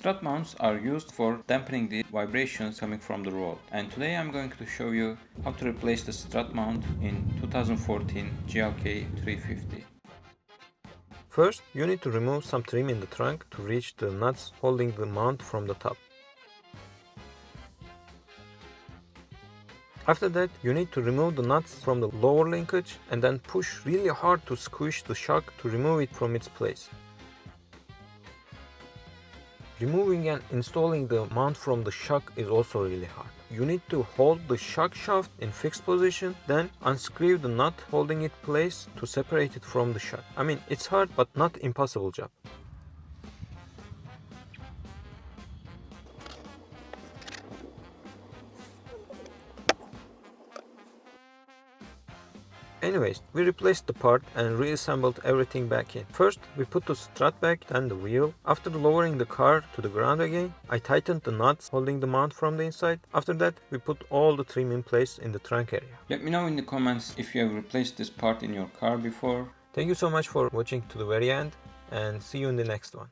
Strut mounts are used for dampening the vibrations coming from the road, and today I'm going to show you how to replace the strut mount in 2014 GLK 350. First, you need to remove some trim in the trunk to reach the nuts holding the mount from the top. After that, you need to remove the nuts from the lower linkage and then push really hard to squish the shock to remove it from its place. Removing and installing the mount from the shock is also really hard. You need to hold the shock shaft in fixed position, then unscrew the nut holding it place to separate it from the shock. I mean, it's hard but not impossible job. Anyways, we replaced the part and reassembled everything back in. First, we put the strut back, then the wheel. After lowering the car to the ground again, I tightened the nuts holding the mount from the inside. After that, we put all the trim in place in the trunk area. Let me know in the comments if you have replaced this part in your car before. Thank you so much for watching to the very end, and see you in the next one.